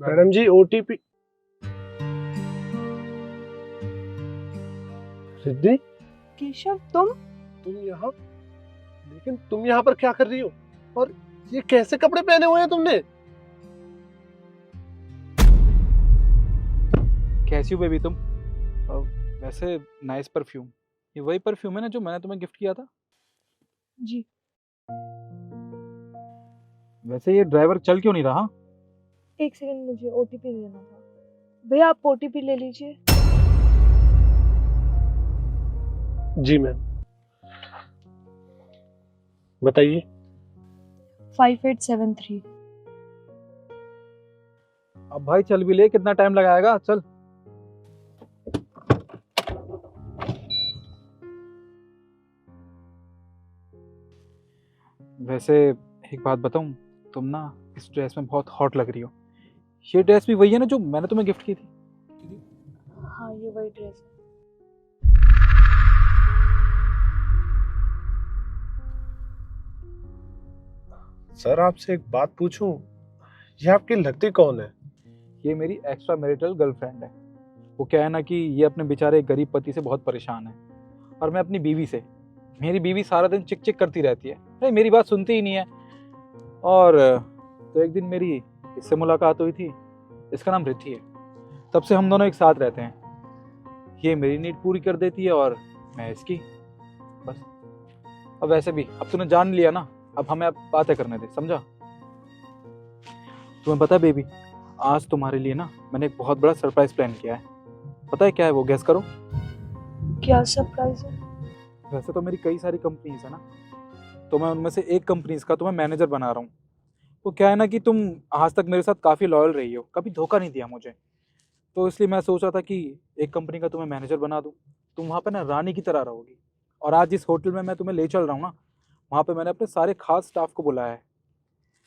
Madam जी OTP. Riddhi, Keshav तुम यहाँ, लेकिन तुम यहाँ पर क्या कर रही हो? और ये कैसे कपड़े पहने हुए हैं तुमने? कैसी हो बेबी तुम? वैसे नाइस परफ्यूम। ये वही परफ्यूम है ना जो मैंने तुम्हें गिफ्ट किया था? जी। वैसे ये ड्राइवर चल क्यों नहीं रहा? एक सेकंड, मुझे ओटीपी देना था। भैया आप ओटीपी ले लीजिए। जी मैम, बताइए। 5873। अब भाई चल भी ले, कितना टाइम लगाएगा? चल। वैसे एक बात बताऊं, तुम ना इस ड्रेस में बहुत हॉट लग रही हो। ये ड्रेस भी वही है ना जो मैंने तुम्हें गिफ्ट की थी? हाँ ये वही ड्रेस है। सर आपसे एक बात पूछूं, ये आपकी लगती कौन है? ये मेरी एक्स्ट्रा मैरिटल गर्लफ्रेंड है। वो क्या है ना कि ये अपने बेचारे गरीब पति से बहुत परेशान है, और मैं अपनी बीवी से। मेरी बीवी सारा दिन चिक चिक करती रहती है, अरे मेरी बात सुनती ही नहीं है। और तो एक दिन मेरी इससे मुलाकात हुई थी। इसका नाम रिद्धि है। तब से हम दोनों एक साथ रहते हैं। ये मेरी नीड पूरी कर देती है और मैं इसकी। बस। अब वैसे भी अब तूने जान लिया ना, अब हमें अब बातें करने दे, समझा? तुम्हें पता है बेबी, आज तुम्हारे लिए ना मैंने एक बहुत बड़ा सरप्राइज प्लान किया है। पता है क्या है वो? गैस करो। क्या सरप्राइज है? वैसे तो मेरी कई सारी कंपनीज है ना, तो मैं उनमें से एक कंपनीज का तुम्हें मैनेजर बना रहा हूँ। वो क्या है ना कि तुम आज तक मेरे साथ काफ़ी लॉयल रही हो, कभी धोखा नहीं दिया मुझे। तो इसलिए मैं सोच रहा था कि एक कंपनी का तुम्हें मैनेजर बना दूँ। तुम वहाँ पे ना रानी की तरह रहोगी। और आज जिस होटल में मैं तुम्हें ले चल रहा हूँ ना, वहाँ पे मैंने अपने सारे खास स्टाफ को बुलाया है।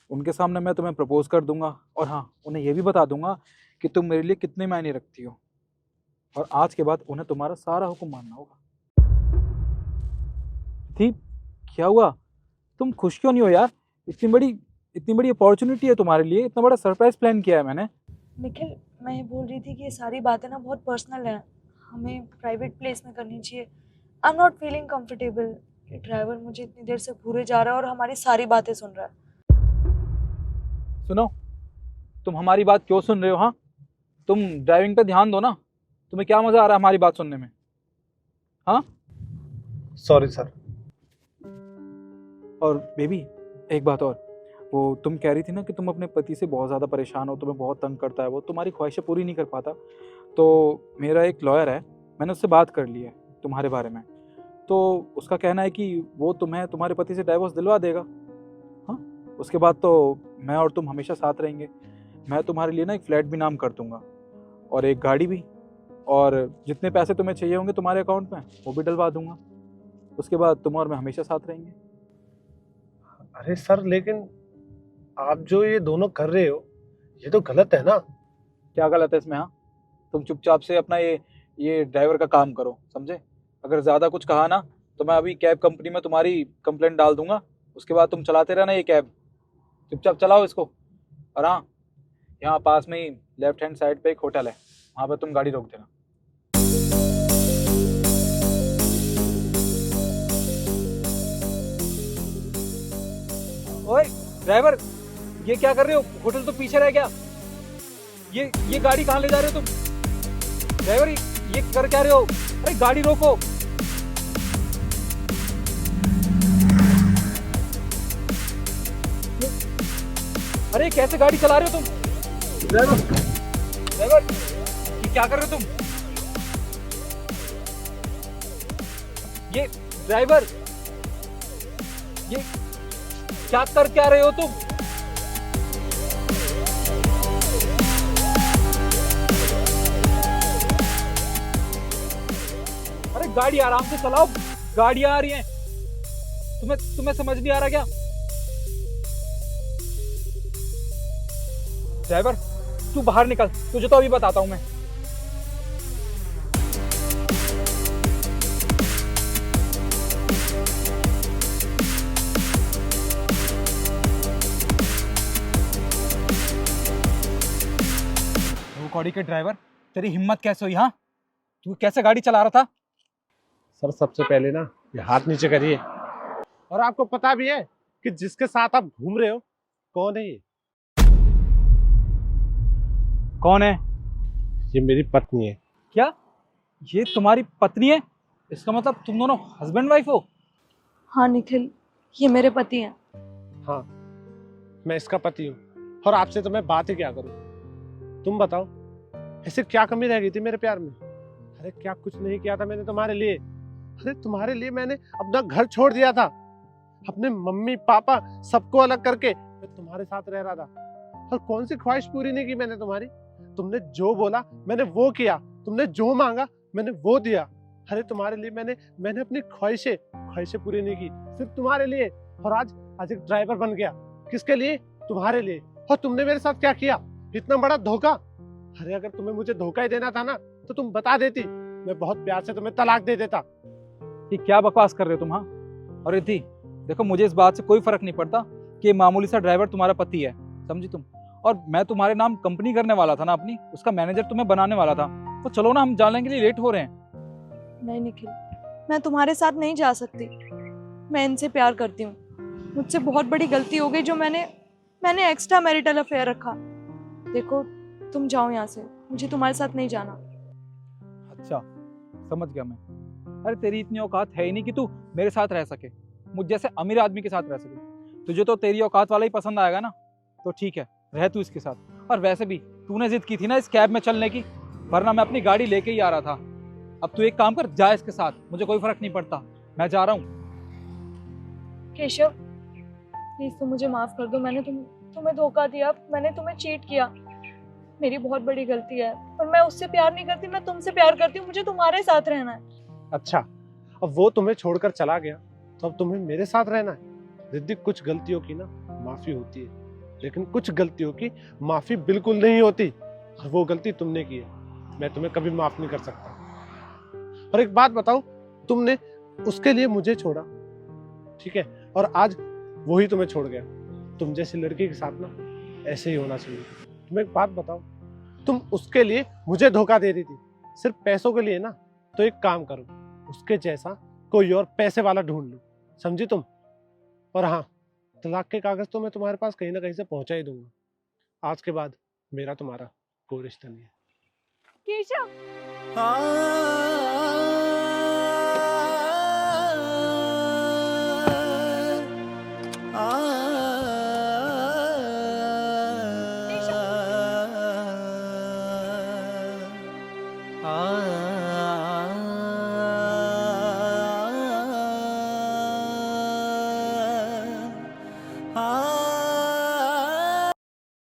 उनके सामने मैं तुम्हें प्रपोज कर दूंगा, और हाँ, उन्हें ये भी बता दूंगा कि तुम मेरे लिए कितने मायने रखती हो। और आज के बाद उन्हें तुम्हारा सारा हुक्म मानना होगा। ठीक? क्या हुआ? तुम खुश क्यों नहीं हो यार? इतनी बड़ी अपॉर्चुनिटी है तुम्हारे लिए, इतना बड़ा सरप्राइज प्लान किया है मैंने। निखिल, मैं ये बोल रही थी कि ये सारी बातें ना बहुत पर्सनल हैं, हमें प्राइवेट प्लेस में करनी चाहिए। I am not feeling comfortable कि ड्राइवर मुझे इतनी देर से घूरे जा रहा है और हमारी सारी बातें सुन रहा है। सुनो, तुम हमारी बात क्यों सुन रहे हो? हाँ, तुम ड्राइविंग पे ध्यान दो ना। तुम्हें क्या मजा आ रहा है हमारी बात सुनने में? हाँ? Sorry sir. और बेबी, एक बात और। वो तुम कह रही थी ना कि तुम अपने पति से बहुत ज़्यादा परेशान हो, तुम्हें बहुत तंग करता है, वो तुम्हारी ख्वाहिशें पूरी नहीं कर पाता। तो मेरा एक लॉयर है, मैंने उससे बात कर ली है तुम्हारे बारे में। तो उसका कहना है कि वो तुम्हें तुम्हारे पति से डाइवोर्स दिलवा देगा। हाँ, उसके बाद तो मैं और तुम हमेशा साथ रहेंगे। मैं तुम्हारे लिए ना एक फ्लैट भी नाम कर दूंगा, और एक गाड़ी भी, और जितने पैसे तुम्हें चाहिए होंगे तुम्हारे अकाउंट में वो भी डलवा दूंगा। उसके बाद तुम और मैं हमेशा साथ रहेंगे। अरे सर, लेकिन आप जो ये दोनों कर रहे हो, ये तो गलत है ना? क्या गलत है इसमें? हाँ, तुम चुपचाप से अपना ये ड्राइवर का काम करो, समझे? अगर ज़्यादा कुछ कहा ना तो मैं अभी कैब कंपनी में तुम्हारी कंप्लेंट डाल दूंगा। उसके बाद तुम चलाते रहना ये कैब, चुपचाप चलाओ इसको। और हाँ, यहाँ पास में ही लेफ्ट हैंड साइड पे एक होटल है, वहाँ पे तुम गाड़ी रोक देना। ओए ड्राइवर, ये क्या कर रहे हो? होटल तो पीछे रह गया। ये गाड़ी कहाँ ले जा रहे हो तुम? ड्राइवर, ये कर क्या रहे हो? अरे गाड़ी रोको। अरे कैसे गाड़ी चला रहे हो तुम? ड्राइवर, ये क्या कर रहे हो तुम? ये ड्राइवर, ये क्या कर क्या रहे हो तुम? अरे गाड़ी आराम से चलाओ, गाड़ियां आ रही हैं। तुम्हें समझ नहीं आ रहा क्या? ड्राइवर, तू बाहर निकल, तुझे तो अभी बताता हूं मैं। कौड़ी के ड्राइवर, तेरी हिम्मत कैसे हुई? हाँ, तू कैसे गाड़ी चला रहा था? सर सबसे पहले ना ये हाथ नीचे करिए। और आपको पता भी है कि जिसके साथ आप घूम रहे हो कौन है ये? कौन है? ये मेरी पत्नी है। क्या ये तुम्हारी पत्नी है? इसका मतलब तुम दोनों हस्बैंड वाइफ हो? हाँ निखिल, ये मेरे पति हैं। हाँ, मैं इसका पति हूँ और आपसे तो मैं बात ही क्या करूँ। तुम बताओ, ऐसे क्या कमी रह गई थी मेरे प्यार में? अरे क्या कुछ नहीं किया था मैंने तुम्हारे लिए? अरे तुम्हारे लिए मैंने अपना घर छोड़ दिया था, अपने मम्मी पापा सबको अलग करके मैं तुम्हारे साथ रह रहा था। और कौन सी ख्वाहिश पूरी नहीं की मैंने तुम्हारी? तुमने जो बोला मैंने वो किया, तुमने जो मांगा मैंने वो दिया। अरे तुम्हारे लिए मैंने अपनी ख्वाहिशें पूरी नहीं की, सिर्फ तुम्हारे लिए। और आज एक ड्राइवर बन गया, किसके लिए? तुम्हारे लिए। और तुमने मेरे साथ क्या किया? इतना बड़ा धोखा। अरे अगर तुम्हें मुझे धोखा ही देना था ना तो तुम बता देती, मैं बहुत प्यार से तुम्हें तलाक दे देता। ये क्या बकवास कर रहे हो तुम? हाँ, और रिद्धि देखो, मुझे इस बात से कोई फर्क नहीं पड़ता कि ये मामूली सा ड्राइवर तुम्हारा पति है, समझी तुम? और मैं तुम्हारे नाम कंपनी करने वाला था ना अपनी, उसका मैनेजर तुम्हें बनाने वाला था। तो चलो ना, हम जाने के लिए लेट हो रहे हैं। नहीं निखिल, मैं तुम्हारे साथ नहीं जा सकती। मैं इनसे प्यार करती हूँ। मुझसे बहुत बड़ी गलती हो गई जो मैंने एक्स्ट्रा मैरिटल अफेयर रखा। देखो, तुम जाओ यहाँ से, मुझे तुम्हारे साथ नहीं जाना। अच्छा, समझ गया मैं। अरे तेरी इतनी औकात है ही नहीं कि तू मेरे साथ रह सके, मुझ जैसे अमीर आदमी के साथ रह सके। तुझे तो तेरी औकात वाला ही पसंद आएगा ना, तो ठीक है, रह तू इसके साथ। और वैसे भी तूने जिद की थी ना इस कैब में चलने की, वरना मैं अपनी गाड़ी लेके ही आ रहा था। अब तू एक काम कर, जा इसके साथ, मुझे कोई फर्क नहीं पड़ता, मैं जा रहा हूँ। केशव, प्लीज तुम मुझे माफ कर दो। मैंने तुम्हें धोखा दिया, मैंने तुम्हें चीट किया। मेरी बहुत बड़ी गलती है, पर मैं उससे प्यार नहीं करती, मैं तुमसे प्यार करती हूँ। मुझे तुम्हारे साथ रहना है। अच्छा, अब वो तुम्हें छोड़कर चला गया तो अब तुम्हें मेरे साथ रहना है? रिद्धि, कुछ गलतियों की ना माफी होती है, लेकिन कुछ गलतियों की माफी बिल्कुल नहीं होती। और वो गलती तुमने की है, मैं तुम्हें कभी माफ नहीं कर सकता। और एक बात बताओ, तुमने उसके लिए मुझे छोड़ा, ठीक है, और आज वो ही तुम्हें छोड़ गया। तुम जैसी लड़की के साथ ना ऐसे ही होना चाहिए। तुम एक बात बताओ, तुम उसके लिए मुझे धोखा दे रही थी सिर्फ पैसों के लिए ना? तो एक काम करो, उसके जैसा कोई और पैसे वाला ढूंढ लो, समझी तुम? और हाँ, तलाक के कागज तो मैं तुम्हारे पास कहीं ना कहीं से पहुंचा ही दूंगा। आज के बाद मेरा तुम्हारा कोई रिश्ता नहीं है। केशव, ah